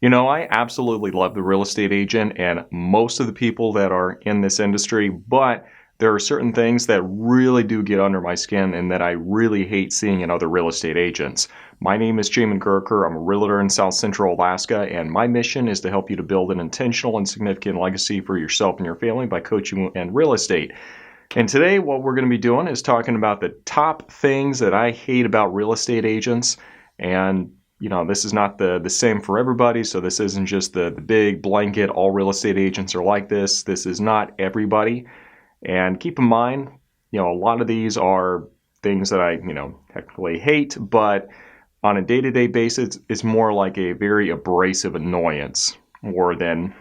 I absolutely love the real estate agent and most of the people that are in this industry, but there are certain things that really do get under my skin and that I really hate seeing in other real estate agents. My name is Jamin Goecker. I'm a realtor in South Central Alaska, and my mission is to help you to build an intentional and significant legacy for yourself and your family by coaching and real estate. And today, what we're going to be doing is talking about the top things that I hate about real estate agents. And this is not the same for everybody, so this isn't just the big blanket, all real estate agents are like this. This is not everybody. And keep in mind, a lot of these are things that I, technically hate, but on a day-to-day basis, it's more like a very abrasive annoyance more than,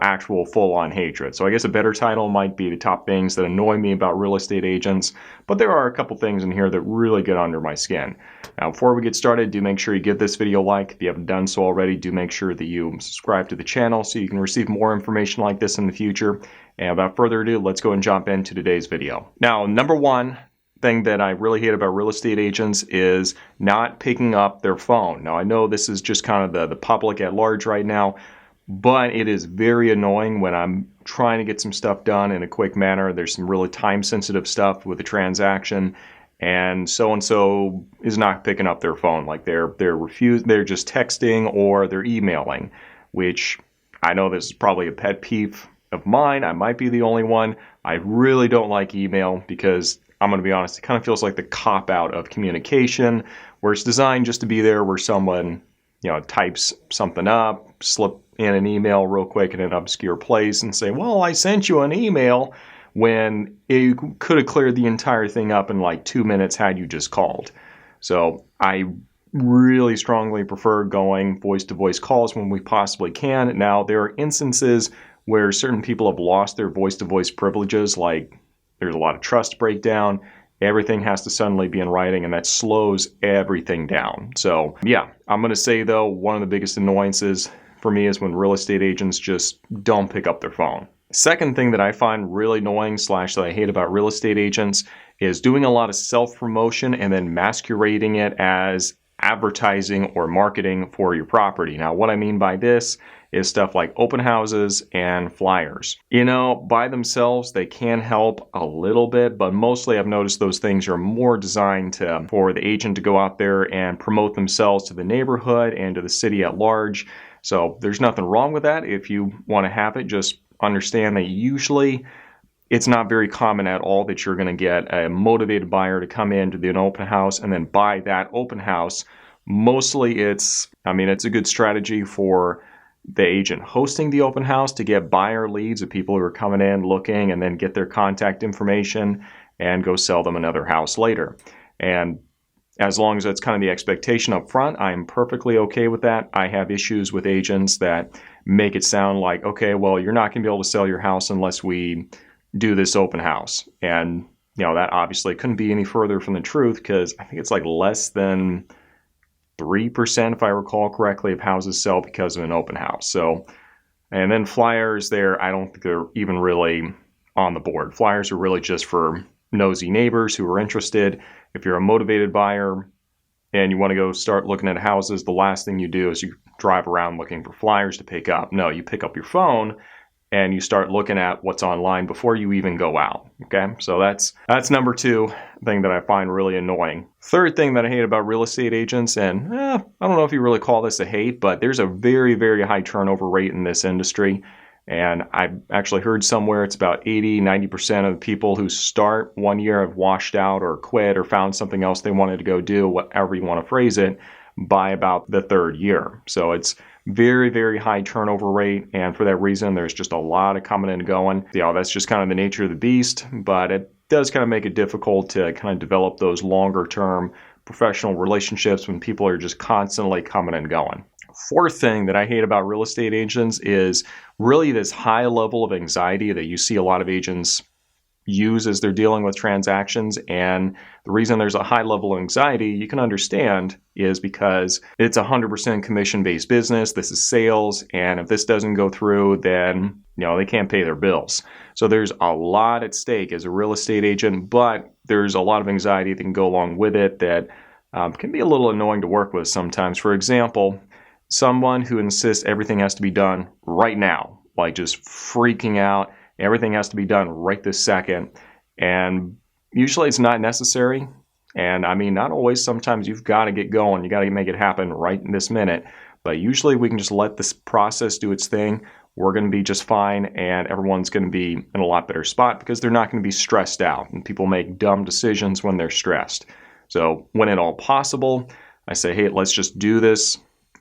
actual full-on hatred. So I guess a better title might be the top things that annoy me about real estate agents, but there are a couple things in here that really get under my skin. Now, before we get started, do make sure you give this video a like. If you haven't done so already, do make sure that you subscribe to the channel so you can receive more information like this in the future. And without further ado, let's go and jump into today's video. Now, number one thing that I really hate about real estate agents is not picking up their phone. Now, I know this is just kind of the public at large right now, but it is very annoying when I'm trying to get some stuff done in a quick manner. There's some really time-sensitive stuff with the transaction, and so is not picking up their phone. Like they're just texting or they're emailing, which I know this is probably a pet peeve of mine. I might be the only one. I really don't like email because I'm going to be honest, it kind of feels like the cop-out of communication, where it's designed just to be there where someone, types something up, slip in an email real quick in an obscure place and say, well, I sent you an email, when you could have cleared the entire thing up in like 2 minutes had you just called. So I really strongly prefer going voice-to-voice calls when we possibly can. Now, there are instances where certain people have lost their voice-to-voice privileges, like there's a lot of trust breakdown. Everything has to suddenly be in writing, and that slows everything down. So yeah, I'm going to say, though, one of the biggest annoyances for me is when real estate agents just don't pick up their phone. Second thing that I find really annoying / that I hate about real estate agents is doing a lot of self-promotion and then masquerading it as advertising or marketing for your property. Now, what I mean by this is stuff like open houses and flyers. By themselves, they can help a little bit, but mostly I've noticed those things are more designed for the agent to go out there and promote themselves to the neighborhood and to the city at large. So there's nothing wrong with that. If you want to have it, just understand that usually it's not very common at all that you're going to get a motivated buyer to come into an open house and then buy that open house. Mostly it's a good strategy for the agent hosting the open house to get buyer leads of people who are coming in looking and then get their contact information and go sell them another house later. And as long as that's kind of the expectation up front, I'm perfectly okay with that. I have issues with agents that make it sound like, okay, well, you're not going to be able to sell your house unless we do this open house. And, that obviously couldn't be any further from the truth, because I think it's like less than 3%, if I recall correctly, of houses sell because of an open house. So, and then flyers there, I don't think they're even really on the board. Flyers are really just for nosy neighbors who are interested. If you're a motivated buyer and you want to go start looking at houses, the last thing you do is you drive around looking for flyers to pick up. No, you pick up your phone and you start looking at what's online before you even go out. Okay, so that's number two thing that I find really annoying. Third thing that I hate about real estate agents, and I don't know if you really call this a hate, but there's a very, very high turnover rate in this industry. And I've actually heard somewhere it's about 80-90% of the people who start 1 year have washed out or quit or found something else they wanted to go do, whatever you want to phrase it, by about the third year. So it's very, very high turnover rate. And for that reason, there's just a lot of coming and going. That's just kind of the nature of the beast, but it does kind of make it difficult to kind of develop those longer term professional relationships when people are just constantly coming and going. Fourth thing that I hate about real estate agents is really this high level of anxiety that you see a lot of agents use as they're dealing with transactions. And the reason there's a high level of anxiety, you can understand, is because it's 100% commission-based business. This is sales. And if this doesn't go through, then they can't pay their bills. So there's a lot at stake as a real estate agent, but there's a lot of anxiety that can go along with it that can be a little annoying to work with sometimes. For example, someone who insists everything has to be done right now, like just freaking out. Everything has to be done right this second. And usually it's not necessary. And I mean, not always. Sometimes you've got to get going. You got to make it happen right in this minute. But usually we can just let this process do its thing. We're going to be just fine, and everyone's going to be in a lot better spot because they're not going to be stressed out. And people make dumb decisions when they're stressed. So when at all possible, I say, hey, let's just do this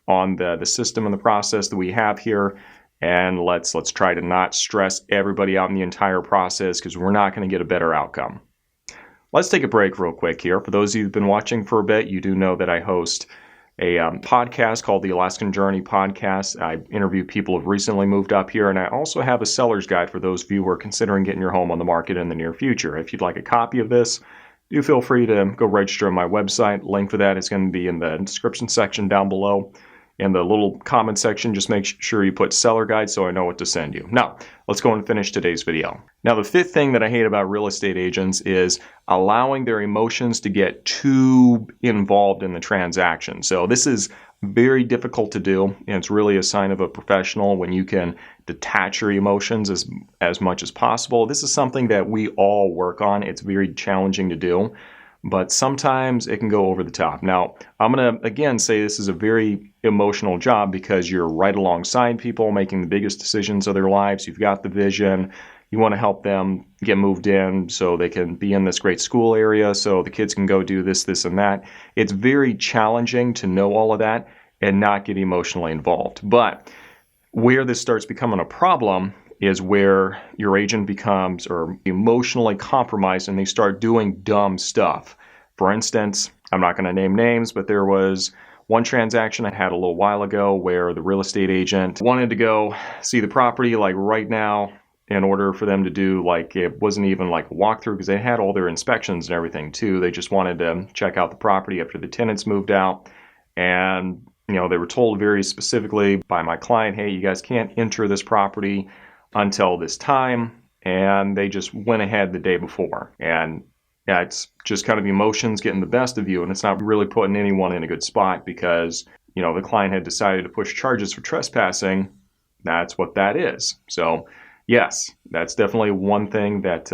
on the system and the process that we have here. And let's try to not stress everybody out in the entire process because we're not going to get a better outcome. Let's take a break real quick here. For those of you who've been watching for a bit, you do know that I host a podcast called the Alaskan Journey Podcast. I interview people who've recently moved up here, and I also have a seller's guide for those of you who are considering getting your home on the market in the near future. If you'd like a copy of this, do feel free to go register on my website. Link for that is going to be in the description section down below. In the little comment section, just make sure you put seller guide so I know what to send you. Now, let's go and finish today's video. Now, the fifth thing that I hate about real estate agents is allowing their emotions to get too involved in the transaction. So this is very difficult to do, and it's really a sign of a professional when you can detach your emotions as much as possible. This is something that we all work on. It's very challenging to do, but sometimes it can go over the top. Now, I'm going to, again, say this is a very emotional job because you're right alongside people making the biggest decisions of their lives. You've got the vision. You want to help them get moved in so they can be in this great school area so the kids can go do this, this, and that. It's very challenging to know all of that and not get emotionally involved. But where this starts becoming a problem is where your agent becomes or emotionally compromised and they start doing dumb stuff. For instance, I'm not going to name names, but there was one transaction I had a little while ago where the real estate agent wanted to go see the property like right now in order for them to do like, it wasn't even like a walkthrough because they had all their inspections and everything too. They just wanted to check out the property after the tenants moved out. And, they were told very specifically by my client, hey, you guys can't enter this property until this time, and they just went ahead the day before. And yeah, it's just kind of emotions getting the best of you, and it's not really putting anyone in a good spot because, the client had decided to push charges for trespassing. That's what that is. So yes, that's definitely one thing that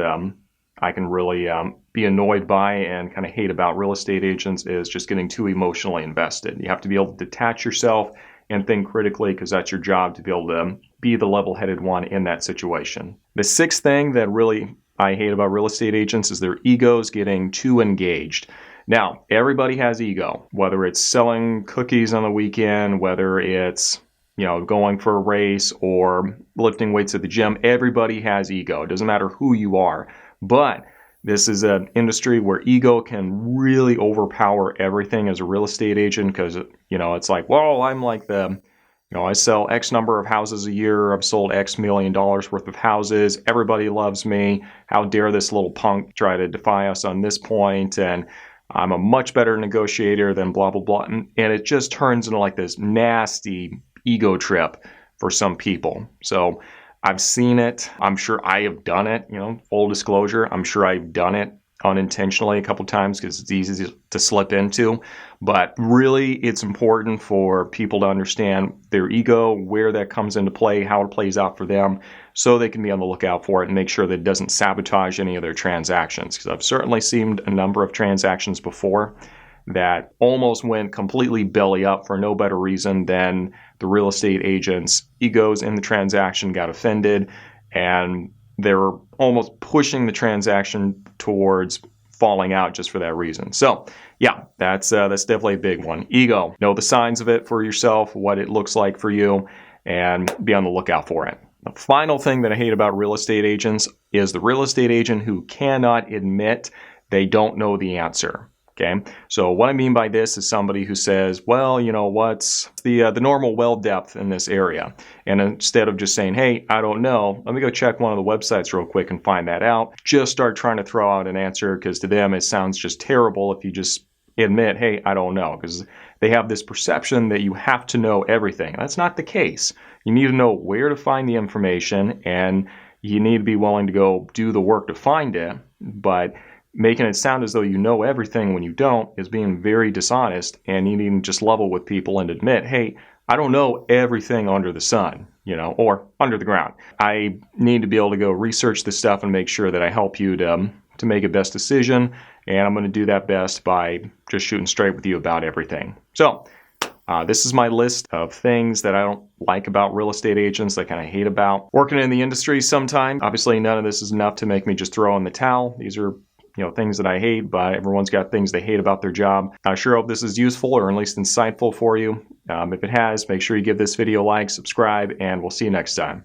I can really be annoyed by and kind of hate about real estate agents is just getting too emotionally invested. You have to be able to detach yourself and think critically because that's your job to be able to be the level-headed one in that situation. The sixth thing that really I hate about real estate agents is their egos getting too engaged. Now, everybody has ego, whether it's selling cookies on the weekend, whether it's going for a race or lifting weights at the gym. Everybody has ego. It doesn't matter who you are. But this is an industry where ego can really overpower everything as a real estate agent because, it's like, well, I'm like I sell X number of houses a year. I've sold X $1 million worth of houses. Everybody loves me. How dare this little punk try to defy us on this point? And I'm a much better negotiator than blah, blah, blah. And it just turns into like this nasty ego trip for some people. So I've seen it. I'm sure I have done it, full disclosure. I'm sure I've done it unintentionally a couple times because it's easy to slip into. But really, it's important for people to understand their ego, where that comes into play, how it plays out for them, so they can be on the lookout for it and make sure that it doesn't sabotage any of their transactions. Because I've certainly seen a number of transactions before that almost went completely belly up for no better reason than the real estate agent's egos in the transaction got offended and they were almost pushing the transaction towards falling out just for that reason. So yeah, that's definitely a big one. Ego. Know the signs of it for yourself, what it looks like for you, and be on the lookout for it. The final thing that I hate about real estate agents is the real estate agent who cannot admit they don't know the answer. Okay, so what I mean by this is somebody who says, well, what's the normal well depth in this area? And instead of just saying, hey, I don't know, let me go check one of the websites real quick and find that out, just start trying to throw out an answer because to them it sounds just terrible if you just admit, hey, I don't know, because they have this perception that you have to know everything. That's not the case. You need to know where to find the information and you need to be willing to go do the work to find it, but making it sound as though you know everything when you don't is being very dishonest, and you need to just level with people and admit, hey, I don't know everything under the sun, or under the ground. I need to be able to go research this stuff and make sure that I help you to make a best decision. And I'm going to do that best by just shooting straight with you about everything. So this is my list of things that I don't like about real estate agents, that I kind of hate about working in the industry sometimes. Obviously, none of this is enough to make me just throw in the towel. These are things that I hate, but everyone's got things they hate about their job. I sure hope this is useful or at least insightful for you. If it has, make sure you give this video a like, subscribe, and we'll see you next time.